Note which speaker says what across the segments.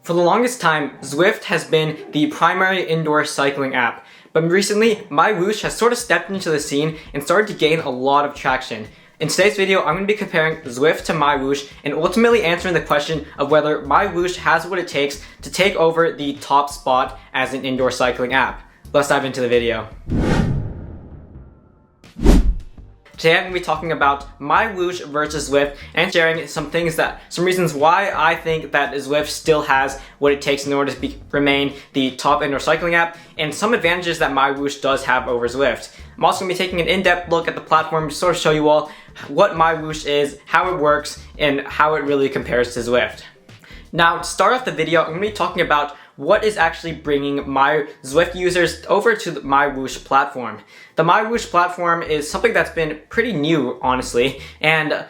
Speaker 1: For the longest time, Zwift has been the primary indoor cycling app, but recently, MyWhoosh has sort of stepped into the scene and started to gain a lot of traction. In today's video, I'm going to be comparing Zwift to MyWhoosh and ultimately answering the question of whether MyWhoosh has what it takes to take over the top spot as an indoor cycling app. Let's dive into the video. Today I'm going to be talking about MyWhoosh versus Zwift and sharing some reasons why I think that Zwift still has what it takes in order to remain the top indoor cycling app, and some advantages that MyWhoosh does have over Zwift. I'm also going to be taking an in-depth look at the platform to sort of show you all what MyWhoosh is, how it works, and how it really compares to Zwift. Now, to start off the video, I'm going to be talking about what is actually bringing my Zwift users over to the MyWhoosh platform. The MyWhoosh platform is something that's been pretty new, honestly, and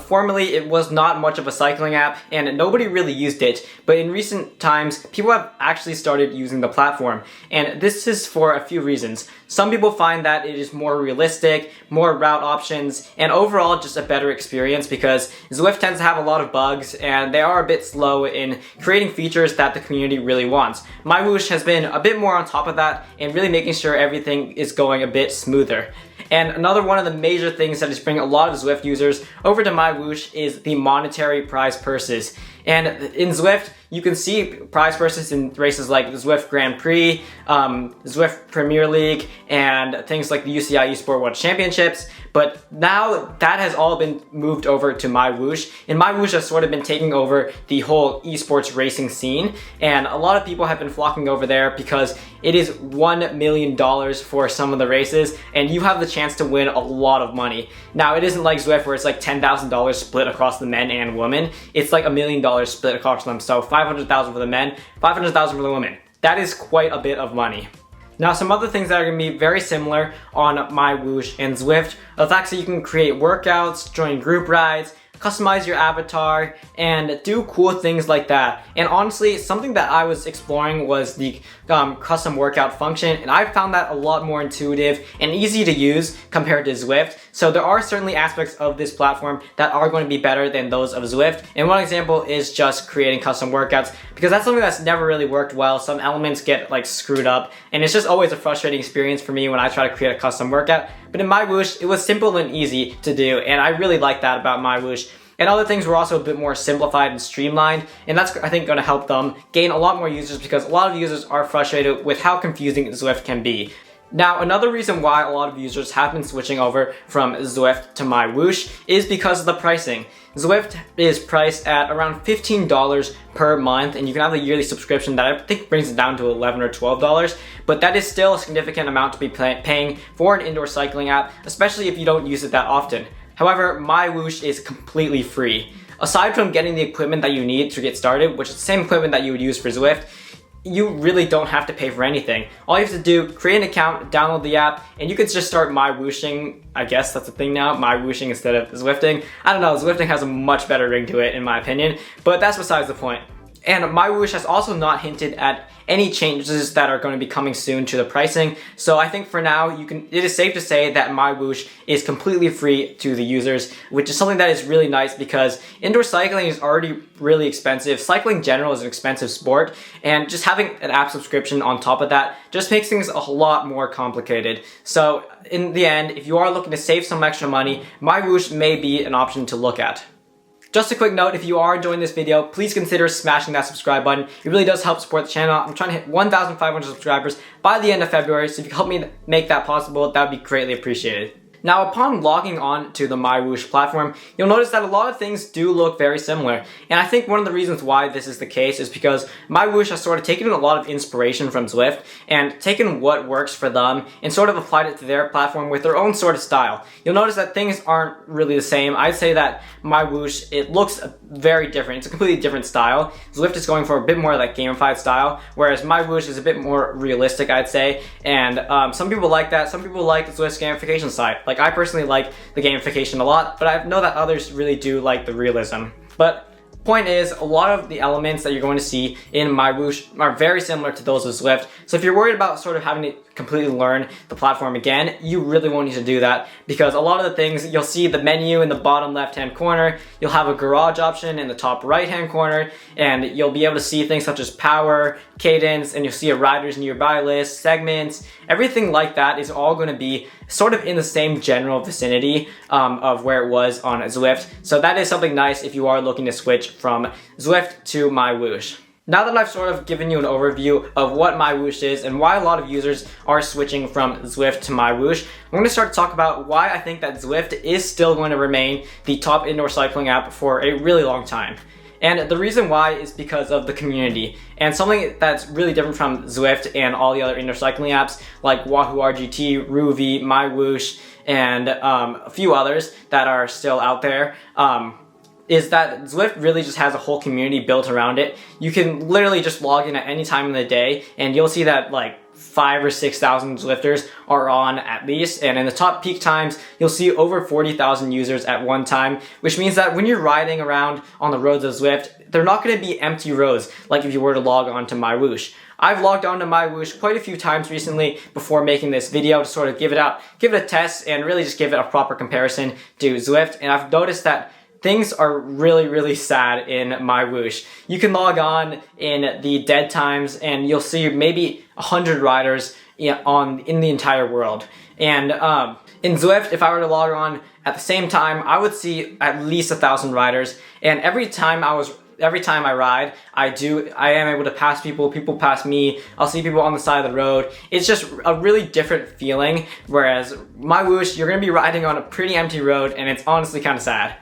Speaker 1: formerly it was not much of a cycling app and nobody really used it, but in recent times people have actually started using the platform, and this is for a few reasons. Some people find that it is more realistic, more route options, and overall just a better experience because Zwift tends to have a lot of bugs and they are a bit slow in creating features that the community really wants. MyWhoosh has been a bit more on top of that and really making sure everything is going a bit smoother. And another one of the major things that is bringing a lot of Zwift users over to MyWhoosh is the monetary prize purses. And in Zwift, you can see prize purses in races like the Zwift Grand Prix, Zwift Premier League, and things like the UCI eSport World Championships. But now that has all been moved over to MyWhoosh, and MyWhoosh has sort of been taking over the whole esports racing scene. And a lot of people have been flocking over there because it is $1 million for some of the races, and you have the chance to win a lot of money. Now, it isn't like Zwift where it's like $10,000 split across the men and women. It's like $1 million split across them. So $500,000 for the men, $500,000 for the women. That is quite a bit of money. Now, some other things that are going to be very similar on MyWhoosh and Zwift are the fact that you can create workouts, join group rides, customize your avatar, and do cool things like that. And honestly, something that I was exploring was the custom workout function, and I found that a lot more intuitive and easy to use compared to Zwift. So there are certainly aspects of this platform that are going to be better than those of Zwift. And one example is just creating custom workouts, because that's something that's never really worked well. Some elements get like screwed up, and it's just always a frustrating experience for me when I try to create a custom workout. But in MyWhoosh, it was simple and easy to do, and I really like that about MyWhoosh. And other things were also a bit more simplified and streamlined, and that's, I think, going to help them gain a lot more users because a lot of users are frustrated with how confusing Zwift can be. Now, another reason why a lot of users have been switching over from Zwift to MyWhoosh is because of the pricing. Zwift is priced at around $15 per month, and you can have a yearly subscription that I think brings it down to $11 or $12, but that is still a significant amount to be paying for an indoor cycling app, especially if you don't use it that often. However, MyWhoosh is completely free. Aside from getting the equipment that you need to get started, which is the same equipment that you would use for Zwift, you really don't have to pay for anything. All you have to do, create an account, download the app, and you could just start MyWhooshing. I guess that's a thing now, MyWhooshing instead of Zwifting. I don't know, Zwifting has a much better ring to it in my opinion, but that's besides the point. And MyWhoosh has also not hinted at any changes that are going to be coming soon to the pricing. So I think for now, it is safe to say that MyWhoosh is completely free to the users, which is something that is really nice because indoor cycling is already really expensive. Cycling in general is an expensive sport, and just having an app subscription on top of that just makes things a lot more complicated. So in the end, if you are looking to save some extra money, MyWhoosh may be an option to look at. Just a quick note, if you are enjoying this video, please consider smashing that subscribe button. It really does help support the channel. I'm trying to hit 1,500 subscribers by the end of February, so if you can help me make that possible, that would be greatly appreciated. Now, upon logging on to the MyWhoosh platform, you'll notice that a lot of things do look very similar. And I think one of the reasons why this is the case is because MyWhoosh has sort of taken a lot of inspiration from Zwift and taken what works for them and sort of applied it to their platform with their own sort of style. You'll notice that things aren't really the same. I'd say that MyWhoosh, it looks very different. It's a completely different style. Zwift is going for a bit more like gamified style, whereas MyWhoosh is a bit more realistic, I'd say. And some people like that. Some people like Zwift's gamification side. Like, I personally like the gamification a lot, but I know that others really do like the realism. But Point is, a lot of the elements that you're going to see in MyWhoosh are very similar to those of Zwift. So if you're worried about sort of having to completely learn the platform again, you really won't need to do that, because a lot of the things, you'll see the menu in the bottom left-hand corner, you'll have a garage option in the top right-hand corner, and you'll be able to see things such as power, cadence, and you'll see a riders nearby list, segments, everything like that is all going to be sort of in the same general vicinity of where it was on Zwift. So that is something nice if you are looking to switch from Zwift to MyWhoosh. Now that I've sort of given you an overview of what MyWhoosh is and why a lot of users are switching from Zwift to MyWhoosh, I'm going to start to talk about why I think that Zwift is still going to remain the top indoor cycling app for a really long time. And the reason why is because of the community. And something that's really different from Zwift and all the other indoor cycling apps like Wahoo RGT, Ruvi, MyWhoosh, and a few others that are still out there, is that Zwift really just has a whole community built around it. You can literally just log in at any time in the day and you'll see that like 5,000 or 6,000 Zwifters are on at least, and in the top peak times you'll see over 40,000 users at one time, which means that when you're riding around on the roads of Zwift, they're not going to be empty roads like if you were to log on to MyWhoosh. I've logged on to MyWhoosh quite a few times recently before making this video to sort of give it a test and really just give it a proper comparison to Zwift, and I've noticed that things are really, really sad in MyWhoosh. You can log on in the dead times and you'll see maybe 100 riders in the entire world. And in Zwift, if I were to log on at the same time, I would see at least 1,000 riders. And every time I ride, I am able to pass people pass me, I'll see people on the side of the road. It's just a really different feeling, whereas MyWhoosh, you're gonna be riding on a pretty empty road and it's honestly kind of sad.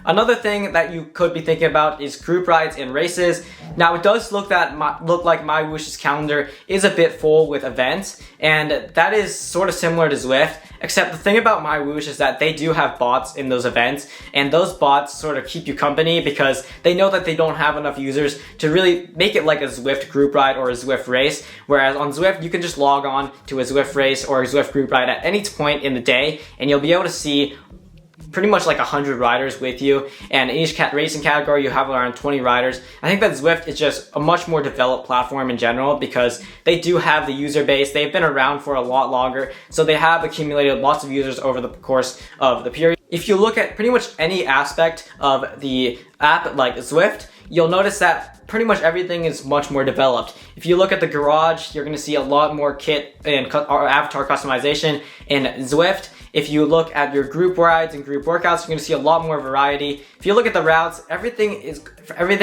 Speaker 1: Another thing that you could be thinking about is group rides and races. Now it does look like MyWhoosh's calendar is a bit full with events, and that is sort of similar to Zwift, except the thing about MyWhoosh is that they do have bots in those events, and those bots sort of keep you company because they know that they don't have enough users to really make it like a Zwift group ride or a Zwift race, whereas on Zwift you can just log on to a Zwift race or a Zwift group ride at any point in the day and you'll be able to see pretty much like 100 riders with you, and in each racing category you have around 20 riders. I think that Zwift is just a much more developed platform in general because they do have the user base. They've been around for a lot longer, so they have accumulated lots of users over the course of the period. If you look at pretty much any aspect of the app like Zwift, you'll notice that pretty much everything is much more developed. If you look at the garage, you're going to see a lot more kit and avatar customization in Zwift. If you look at your group rides and group workouts, you're going to see a lot more variety. If you look at the routes, everything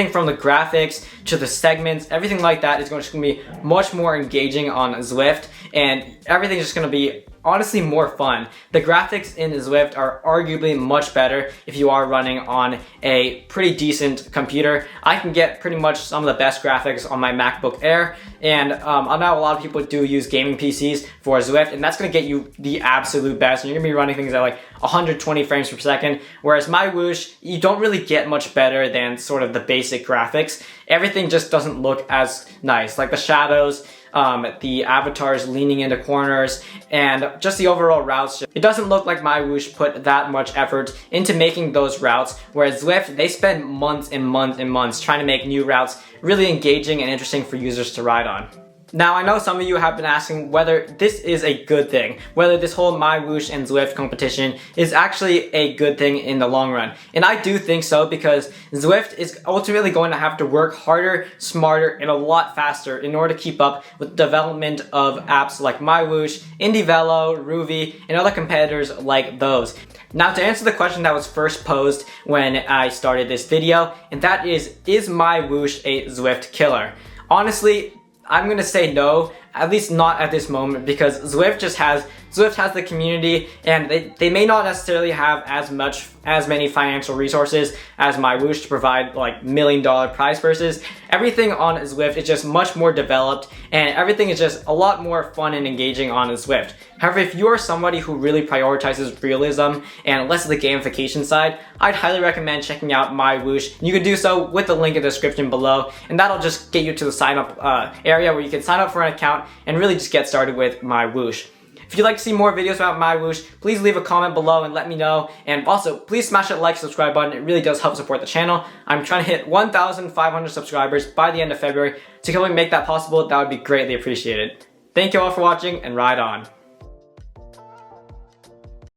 Speaker 1: from the graphics to the segments, everything like that is going to be much more engaging on Zwift, and everything is just going to be honestly more fun. The graphics in Zwift are arguably much better if you are running on a pretty decent computer. I can get pretty much some of the best graphics on my MacBook Air, and I know a lot of people do use gaming PCs for Zwift, and that's going to get you the absolute best. And you're going to be running things at like 120 frames per second, whereas MyWhoosh, you don't really get much better than sort of the basic graphics. Everything just doesn't look as nice, like the shadows, the avatars leaning into corners, and just the overall routes. It doesn't look like MyWhoosh put that much effort into making those routes, whereas Zwift, they spend months and months and months trying to make new routes really engaging and interesting for users to ride on. Now, I know some of you have been asking whether this is a good thing, whether this whole MyWhoosh and Zwift competition is actually a good thing in the long run. And I do think so, because Zwift is ultimately going to have to work harder, smarter, and a lot faster in order to keep up with the development of apps like MyWhoosh, IndieVelo, Ruvi, and other competitors like those. Now, to answer the question that was first posed when I started this video, and that is MyWhoosh a Zwift killer? Honestly, I'm gonna say no, at least not at this moment, because Zwift has the community, and they may not necessarily have as many financial resources as MyWhoosh to provide like $1 million prize purses. Everything on Zwift is just much more developed, and everything is just a lot more fun and engaging on Zwift. However, if you are somebody who really prioritizes realism and less of the gamification side, I'd highly recommend checking out MyWhoosh. You can do so with the link in the description below, and that'll just get you to the sign up area where you can sign up for an account and really just get started with MyWhoosh. If If you'd like to see more videos about MyWhoosh, please leave a comment below and let me know. And also, please smash that like, subscribe button. It really does help support the channel. I'm trying to hit 1,500 subscribers by the end of February. To help me make that possible, that would be greatly appreciated. Thank you all for watching, and ride on.